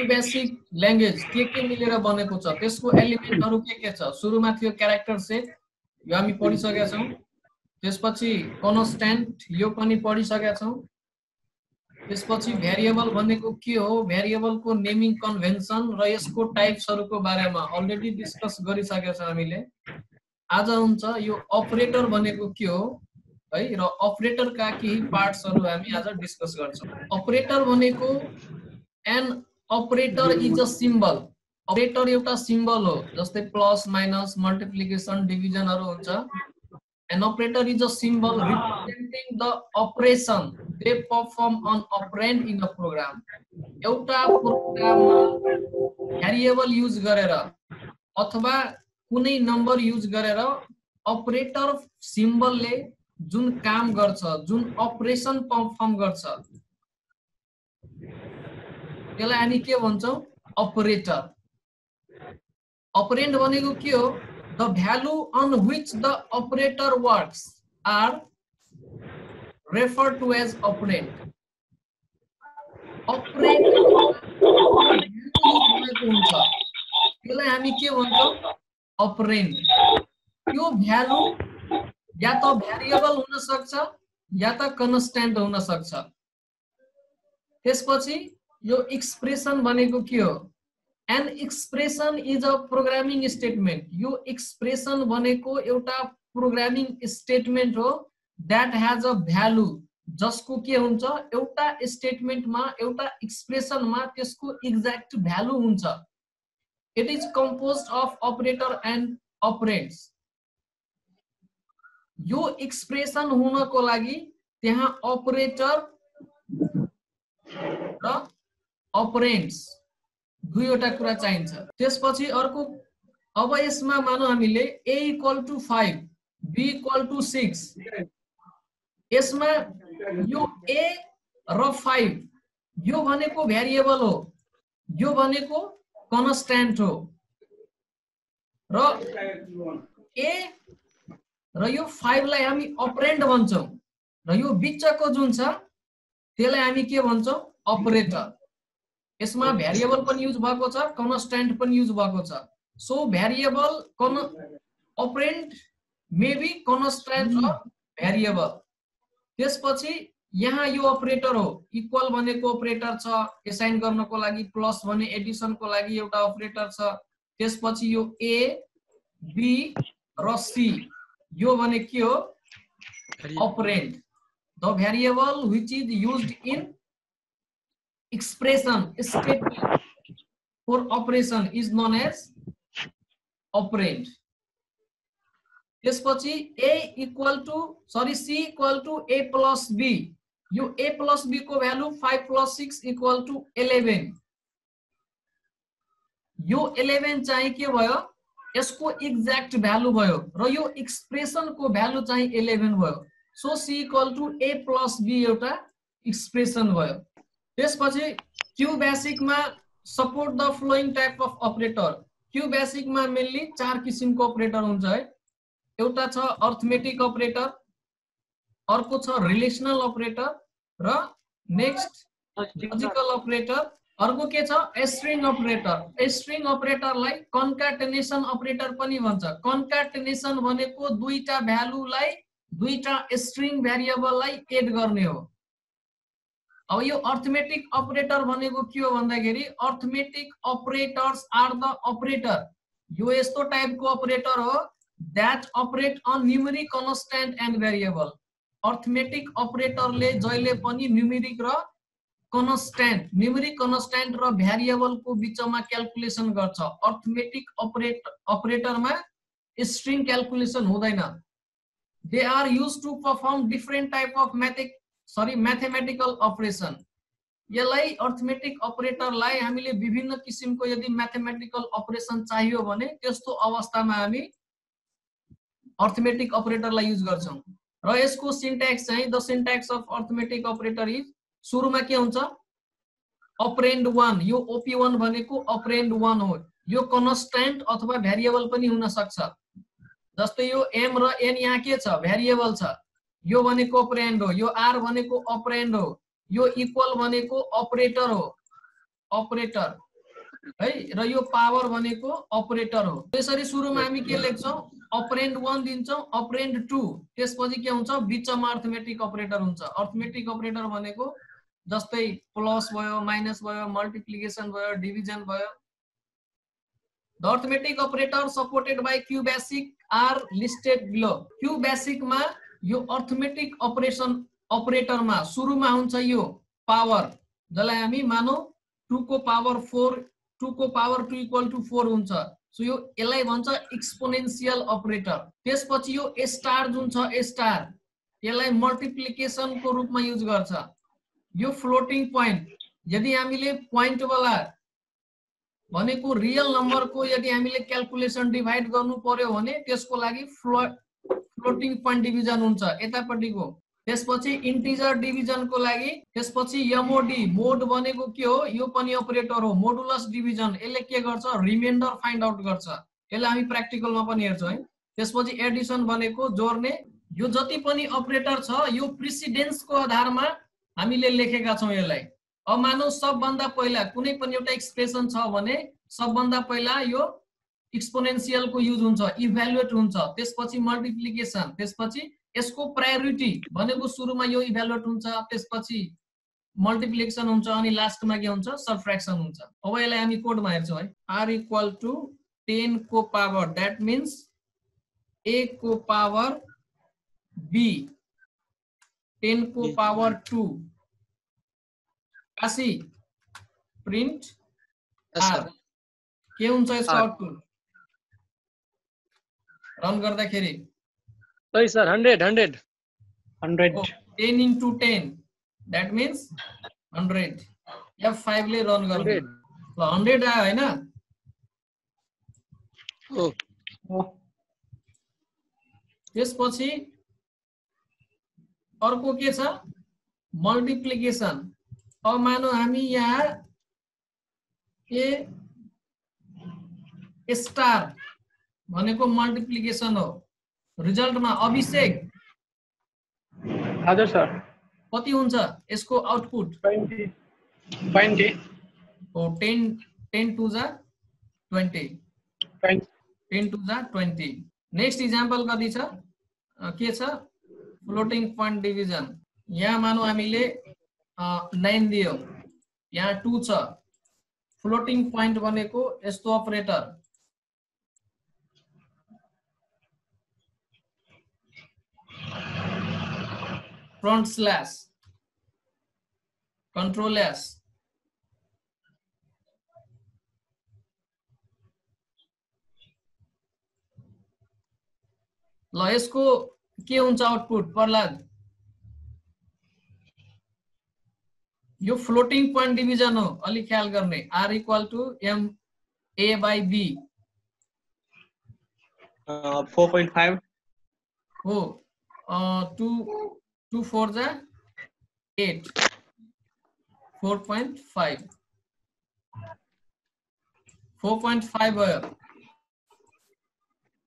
Basic language के मिलेर बनेको छ त्यसको एलिमेन्टहरु के छ सुरुमा थियो क्यारेक्टर सेट यो हामी पढिसकेका छौं त्यसपछि कन्स्ट्यान्ट यो पनि पढिसकेका छौं त्यसपछि भेरिएबल भनेको के हो भेरिएबलको नेमिङ कन्भेन्सन र यसको टाइप्सहरुको बारेमा अलरेडी डिस्कस गरिसकेका छौं हामीले आज हुन्छ यो अपरेटर भनेको के हो है र अपरेटरका केही पार्ट्सहरु हामी आज डिस्कस गर्छौं अपरेटर भनेको an operator is a symbol operator एउटा सिम्बल हो जस्तै प्लस माइनस मल्टिप्लिकेसन डिभिजनहरु हुन्छ an operator is a symbol representing the operation they perform on operand in a program एउटा प्रोग्राममा भेरिएबल युज गरेर अथवा कुनै नम्बर युज गरेर अपरेटर सिम्बलले जुन काम गर्छ जुन अपरेसन परफर्म गर्छ त्यसलाई हामी के भन्छौं अपरेटर अपरेन्ड भनेको के हो the value on which the operator works are referred to as operand operand हुन्छ त्यसलाई हामी के भन्छौं अपरेन्ड त्यो भ्यालु या त भेरिएबल हुन सक्छ या त कन्स्ट्यान्ट हुन सक्छ त्यसपछि यो एक्सप्रेसन भनेको के हो an expression is a programming statement यो एक्सप्रेसन भनेको एउटा प्रोग्रामिङ स्टेटमेन्ट हो दैट हैज अ भ्यालु जसको के हुन्छ एउटा स्टेटमेन्टमा एउटा एक्सप्रेसनमा त्यसको एक्ज्याक्ट भ्यालु हुन्छ it is composed of operator and operands यो एक्सप्रेसन हुनको लागि त्यहाँ अपरेटर र अपरेन्ड्स दुईवटा कुरा चाहिन्छ त्यसपछि अर्को अब यसमा मानौ हामीले a = 5 b = 6 यसमा यो a र 5 यो भनेको भेरिएबल हो यो भनेको कन्स्ट्यान्ट हो र a र यो 5 लाई हामी अपरेन्ड भन्छौं र यो बिचको जुन छ त्यसलाई हामी के भन्छौं अपरेटर यसमा भेरिएबल पनि युज भएको छ कन्स्ट्यान्ट पनि युज भएको छ so variable operand may be constant र भेरिएबल त्यसपछि यहाँ यो अपरेटर हो इक्वल भनेको अपरेटर छ एसाइन गर्नको लागि प्लस भने एडिसनको लागि एउटा अपरेटर छ त्यसपछि यो a b र c यो भने के हो operand the variable which is used in expression statement for operation is known as operand त्यसपछि c = a plus b यो a plus b को भ्यालु 5 plus 6 = 11 यो 11 चाहिँ के भयो यसको एक्ज्याक्ट भ्यालु भयो र यो एक्सप्रेसन को भ्यालु चाहिँ 11 भयो so c = a plus b एउटा एक्सप्रेसन भयो त्यसपछि क्यू बेसिक मा support the following type of operator Q basic मा मेनली चार किसिमको अपरेटर हुन्छ है एउटा छ अर्थमेटिक अपरेटर अर्को छ रिलेशनल अपरेटर र नेक्स्ट लजिकल अपरेटर अर्को के छ स्ट्रिङ अपरेटर स्ट्रिङ अपरेटरलाई कन्काटेनेसन अपरेटर पनि भन्छ कन्काटेनेसन भनेको दुईटा भ्यालुलाई दुईटा स्ट्रिङ भेरिएबललाई एड गर्ने हो अब यो अर्थमेटिक अपरेटर भनेको के हो भन्दाखेरि arithmetic operators are the operator यो यस्तो टाइपको अपरेटर हो that operate on numeric constant and variable arithmetic अपरेटरले जहिले पनि न्यूमेरिक र कन्स्ट्यान्ट र भेरिएबल को बीचमा क्याल्कुलेसन गर्छ अर्थमेटिक अपरेटरमा स्ट्रिङ क्याल्कुलेसन हुँदैन they are used to perform different type of mathematical operation यसलाई अर्थमेटिक अपरेटरलाई हामीले विभिन्न किसिमको यदि मैथमेटिकल अपरेशन चाहियो भने त्यस्तो अवस्थामा हामी अर्थमेटिक अपरेटरलाई युज गर्छौं र यसको सिन्ट्याक्स चाहिँ the syntax of arithmetic operator is सुरुमा के हुन्छ अपरेन्ड 1 यो op1 भनेको अपरेन्ड 1 हो यो कन्स्ट्यान्ट अथवा भेरिएबल पनि हुन सक्छ जस्तै यो m र n यहाँ के छ भेरिएबल छ यो भनेको अपरेन्ड हो यो r भनेको अपरेन्ड हो यो इक्वल भनेको अपरेटर हो अपरेटर है र यो पावर भनेको अपरेटर हो। त्यसरी सुरुमा हामी के लेख्छौं अपरेन्ड 1 दिन्छौं अपरेन्ड 2 त्यसपछि के हुन्छ बिचमा अर्थमेटिक अपरेटर हुन्छ। अर्थमेटिक अपरेटर भनेको जस्तै प्लस भयो माइनस भयो मल्टिप्लिकेसन भयो डिभिजन भयो। The arithmetic operator supported by Q basic are listed below. Q basic मा यो अर्थमेटिक अपरेसन अपरेटरमा सुरुमा हुन्छ यो पावर जसलाई हामी मानौ 2 को पावर 4 2 को पावर 2 इक्वल टु 4 हुन्छ। सो यो यसलाई भन्छ एक्सपोनेन्शियल अपरेटर। त्यसपछि यो ए स्टार जुन छ ए स्टार यसलाई मल्टिप्लिकेसन को रूपमा युज गर्छ। यो फ्लोटिङ प्वाइन्ट यदि हामीले प्वाइन्ट वाला भनेको रियल नम्बर को यदि हामीले क्याल्कुलेसन डिभाइड गर्नु पर्यो भने त्यसको लागि फ्लोटिङ प्वाइन्ट डिभिजन हुन्छ यतापट्टिको। त्यसपछि इन्टिजर डिभिजन को लागि त्यसपछि एमओडी मोड भनेको के हो यो पनि अपरेटर हो। मोडुलस डिभिजन यसले के गर्छ रिमाइन्डर फाइन्ड आउट गर्छ। यसलाई हामी प्र्याक्टिकलमा पनि हेर्छौं है। त्यसपछि एडिसन भनेको जोड्ने। यो जति पनि अपरेटर छ यो प्रिसिडेन्स को आधारमा हामीले लेखेका छौं यसलाई। अब मानौ सबभन्दा पहिला कुनै पनि एउटा एक्सप्रेसन छ भने सबभन्दा पहिला यो एक्सपोनेन्शियल को युज हुन्छ इभ्यालुएट हुन्छ त्यसपछि मल्टिप्लिकेसन त्यसपछि यसको प्रायोरिटी भनेको सुरुमा यो इभ्यालुएट हुन्छ त्यसपछि मल्टिप्लिकेसन हुन्छ अनि लास्टमा के हुन्छ सबट्र्याक्सन हुन्छ। अब यसलाई हामी कोडमा हेर्छौं है। r इक्वल टु 10 को पावर दैट मीन्स a को पावर b 10 को पावर 2 काशी प्रिन्ट r के हुन्छ यसको आउटपुट रन गर्दाखेरि सही sir 100 10 into 10 that means 100 F5 ले रन गर्ने ल 100 आयो हैन। त्यसपछि अर्को के छ मल्टिप्लिकेसन। अब मानौ हामी यहाँ ए स्टार भनेको मल्टिप्लिकेसन हो। रिजल्टमा अभिषेक हजुर सर कति हुन्छ यसको आउटपुट 20 ओ 10 टु जा 20 10 टु जा 20। नेक्स्ट इक्जाम्पल कति छ के छ फ्लोटिङ पोइन्ट डिभिजन। यहाँ मानौ हामीले 9 दियो यहाँ 2 छ। फ्लोटिङ पोइन्ट भनेको यस्तो operator front slash control S ल यसको के हुन्छ आउटपुट प्रहलाद यो फ्लोटिङ पोइन्ट डिभिजन हो अलि ख्याल गर्ने। r equal to m a by b 4.5 हो 2 4 जा 8 4.5 भयो।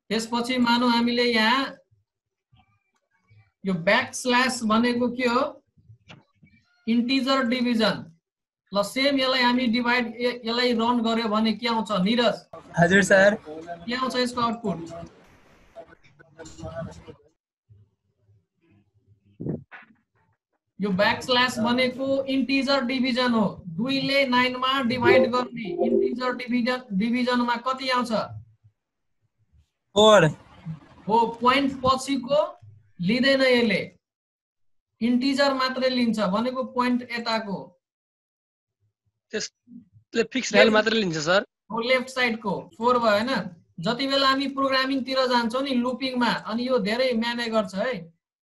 त्यसपछि मानौ हामीले यहाँ यो ब्याक स्ल्यास भनेको के हो इन्टिजर डिभिजन। ल सेम यसलाई हामी डिभाइड यसलाई रन गर्यो भने के आउँछ नीरज? हजुर सर के आउँछ यसको आउटपुट? यो बैक स्लैश भनेको इन्टिजर डिभिजन हो। 2 ले 9 मा डिवाइड गर्ने इन्टिजर डिभिजन मा कति आउँछ? 4 हो। प्वाइन्ट पछिको लिँदैन यसले इन्टिजर मात्रै लिन्छ भनेको प्वाइन्ट यताको त्यसले फिक्स भ्यालु मात्रै लिन्छ सर। हो लेफ्ट साइड को 4 भयो हैन। जति बेला हामी प्रोग्रामिङ तिर जान्छौं नि लुपिङ मा अनि यो धेरै म्यानेज गर्छ है।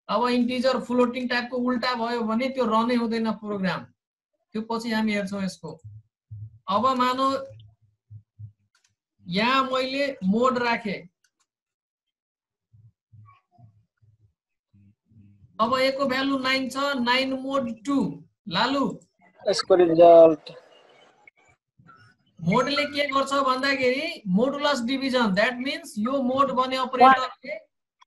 अब इन्टिजर फ्लोटिङ टाइप को उल्टा भयो भने त्यो रनै हुँदैन प्रोग्राम। त्यो पछि हामी हेर्छौं यसको। अब मानौ यहाँ मैले मोड राखे। अब a को भ्यालु 9 छ। 9 मोड 2 लालु यसको रिजल्ट मोडले के गर्छ भन्दाखेरि मोडुलस डिभिजन दैट मीन्स यो मोड बने अपरेटरले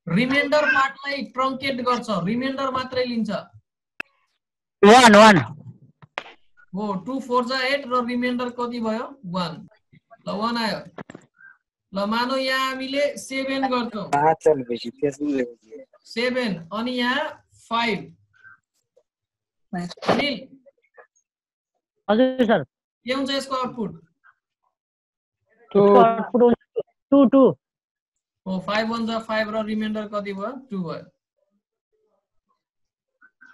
रिमाइन्डर पार्टलाई ट्रंकेट गर्छ रिमाइन्डर मात्रै लिन्छ। 1 1 हो 2 4 जा 8 र रिमाइन्डर कति भयो 1। ल 1 आयो। ल मानौ यहाँ हामीले 7 गर्छौं। 7 अनि यहाँ 5। अनिल हजुर सर के हुन्छ यसको आउटपुट? 2 आउटपुट हुन्छ 2 2 हो 5 1 जा 5 र रिमाइन्डर कति भयो? 2 भयो।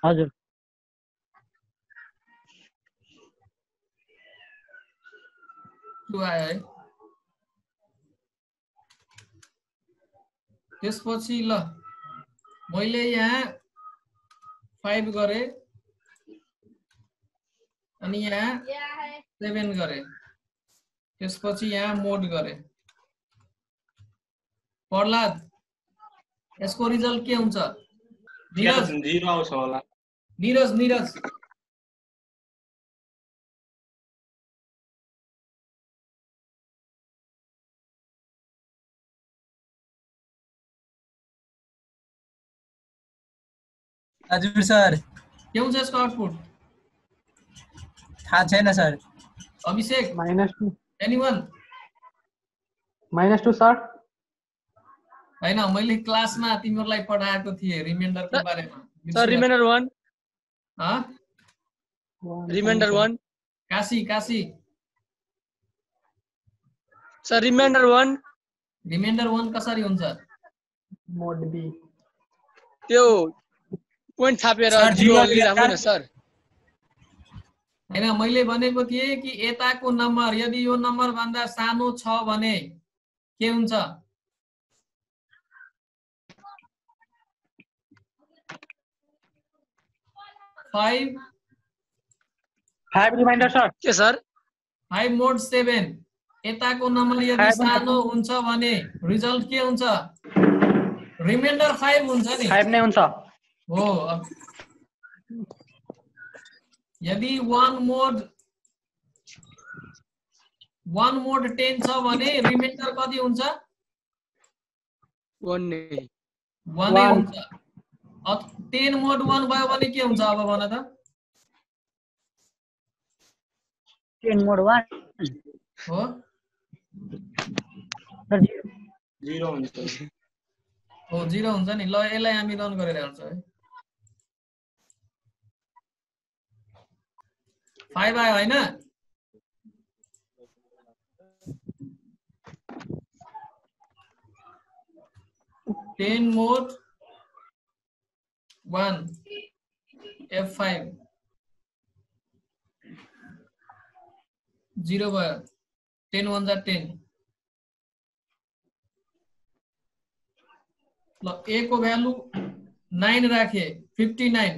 हजुर 2 आयो है। त्यसपछि ल मैले यहाँ 5 गरे अनि यहाँ 7 गरे। त्यसपछि यहाँ मोड गरे। प्रहलाद यसको रिजल्ट के हुन्छ? निरज 0 आउँछ होला। निरज निरज हजुर सर के हुन्छ यसको आउटपुट? थाहा छैन सर। अभिषेक -2 एनीवन? -2 सर। हैन मैले क्लासमा तिमीहरुलाई पढाएको थिए रिमाइन्डरको बारेमा। सर रिमाइन्डर 1 ह reminder 1 Kashi Kashi sir reminder 1 reminder 1 कसरी हुन्छ? मोड बी त्यो पोइन्ट थापेर सर, 0 0 लिइराख्नु न सर। हैन मैले भनेको थिए कि यताको नम्बर यदि यो नम्बर भन्दा सानो छ भने के हुन्छ? 5 रिमाइन्डर सर। के सर? 5 मोड 7 यताको नम्बर यदि सानो हुन्छ भने रिजल्ट के हुन्छ? रिमाइन्डर 5 हुन्छ नि। 5 नै हुन्छ। हो यदि 1 मोड 10 छ भने रिमाइन्डर कति हुन्छ? 1 नै 1 नै हुन्छ। 10 मोड 1 भयो भने के हुन्छ अब भन त? 10 मोड 1 हो सर 0 हुन्छ। हो 0 हुन्छ नि। ल यसलाई हामी रन गरेर हेर्छौँ है। 5 आयो हैन? टेन मोड 1 F5 0 भयो। 10 1 जा 10। ल A को भ्यालु 9 राखे 59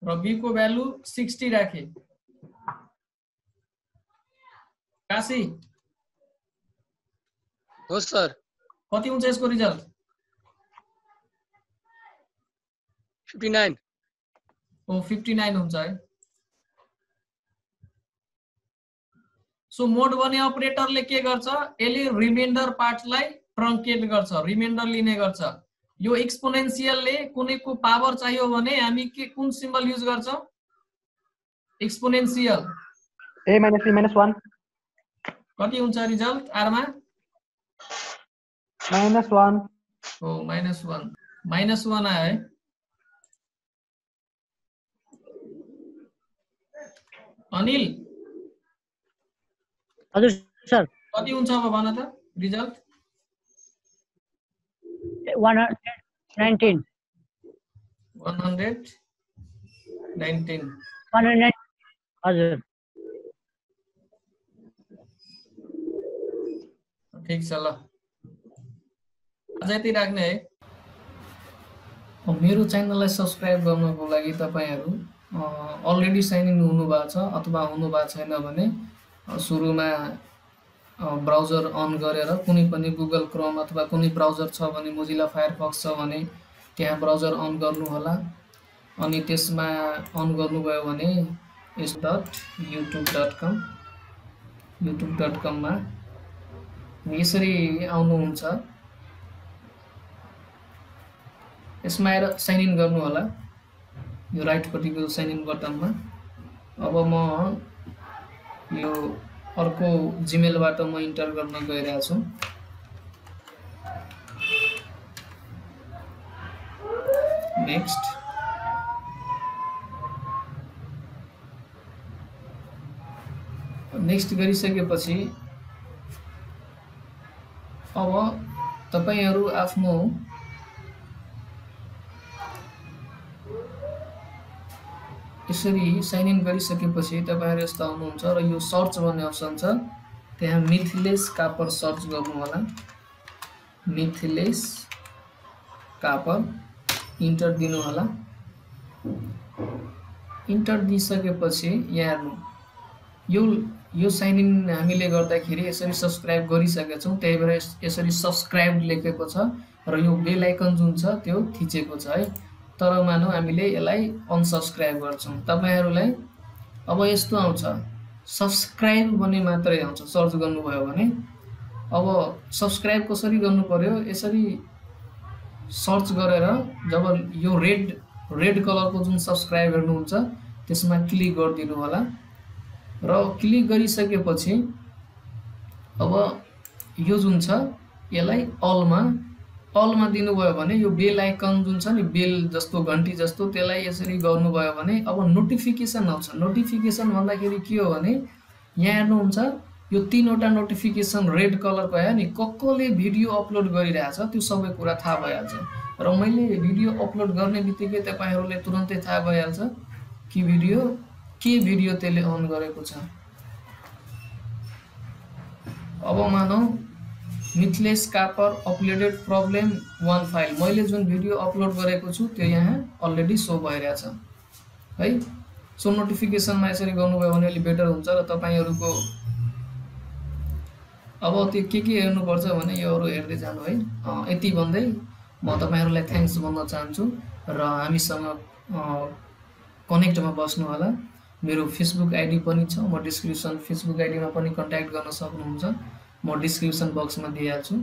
र B को भ्यालु 60 राखे। काशी हो सर। कति हुन्छ यसको रिजल्ट? 59 हो 59 हुन्छ है। सो मोड बने अपरेटरले के गर्छ? यसले रिमाइन्डर पार्टलाई ट्रङ्केट गर्छ, रिमाइन्डर लिने गर्छ। यो एक्सपोनेन्शियलले कुनैको पावर चाहियो भने हामी के कुन सिम्बल युज गर्छौं? एक्सपोनेन्शियल। a - c - 1 कति हुन्छ रिजल्ट आरमा? -1 हो -1 -1 आयो है। अनिल हजुर सर कति हुन्छ अब भन त रिजल्ट? 119 119 109 हजुर ठीक छ। ल अझै यति राख्ने है। मेरो च्यानललाई सब्स्क्राइब गर्नको लागि तपाईहरु अलरेडी साइन इन हुनुभएको छ अथवा हुनुभएको छैन भने सुरुमा ब्राउजर अन गरेर कुनै पनि गुगल क्रोम अथवा कुनै ब्राउजर छ भने मोजिला फायरफक्स छ भने त्यहाँ ब्राउजर अन गर्नु होला। अनि त्यसमा अन गर्नुभयो भने youtube.com मा यसरी आउनुहुन्छ। यसमा आएर साइन इन गर्नु होला यो राइट पट्टिको साइन इन बटनमा। अब म यो अर्को जिमेलबाट म इन्टर गर्न गइरहेको छु। नेक्स्ट गरिसकेपछि अब तपाईहरु आफ्नो यसरी साइन इन गरिसकेपछि तपाईहरु यस्तो आउनुहुन्छ र यो सर्च भन्ने अप्सन छ, त्यहाँ मिथिलेश कापर सर्च गर्नु होला। मिथिलेश कापर इन्टर दिनु होला। इन्टर दिइसकेपछि यहाँ हेर्नु यो साइन इन हामीले गर्दाखेरि यसरी सब्स्क्राइब गरिसकेका छौं, त्यही भएर यसरी सब्स्क्राइब लेखेको छ र यो बेल आइकन जुन छ त्यो थिचेको छ है। तर मानौ हामीले यसलाई अनसब्स्क्राइब गर्छौं, तपाईहरुलाई अब यस्तो आउँछ, सब्स्क्राइब भन्ने मात्रै आउँछ सर्च गर्नुभयो भने। अब सब्स्क्राइब कसरी गर्नु पर्यो, यसरी सर्च गरेर जब यो रेड कलरको जुन सब्स्क्राइब हेर्नुहुन्छ त्यसमा क्लिक गरिदिनु होला र क्लिक गरिसकेपछि अब यो जुन छ यसलाई अलमा दिनुभयो भने यो बेल आइकन जुन छ नि, बेल जस्तो घण्टी जस्तो, त्यसलाई यसरी गर्नुभयो भने अब नोटिफिकेसन आउँछ। नोटिफिकेसन भन्दाखेरि के हो भने यहाँ हेर्नुहुन्छ यो 3 वटा नोटिफिकेसन रेड कलरको आयो नि, कसले भिडियो अपलोड गरिरहेछ त्यो सबै कुरा थाहा भइहाल्छ। र मैले भिडियो अपलोड गर्ने बित्तिकै तपाईहरुले तुरन्तै थाहा भइहाल्छ कि के भिडियो त्यसले अन गरेको छ। अब मानौ Mithilesh copper uploaded problem 1 file, मैले जुन भिडियो अपलोड गरेको छु त्यो यहाँ अलरेडी शो भइरहेछ है। सो नोटिफिकेसनमा यसरी गर्नुभयो भने अलि बेटर हुन्छ र तपाईहरुको अब त्यो के हेर्नुपर्छ भने योहरु हेर्दै जानु है। यति भन्दै म तपाईहरुलाई थ्यांक्स भन्न चाहन्छु र हामीसँग कनेक्टमा बस्नु होला। मेरो फेसबुक आइडी पनि छ, म फेसबुक आइडीमा पनि कन्ट्याक्ट गर्न सक्नुहुन्छ, म डिस्क्रिप्सन बक्समा दिइहाल्छु।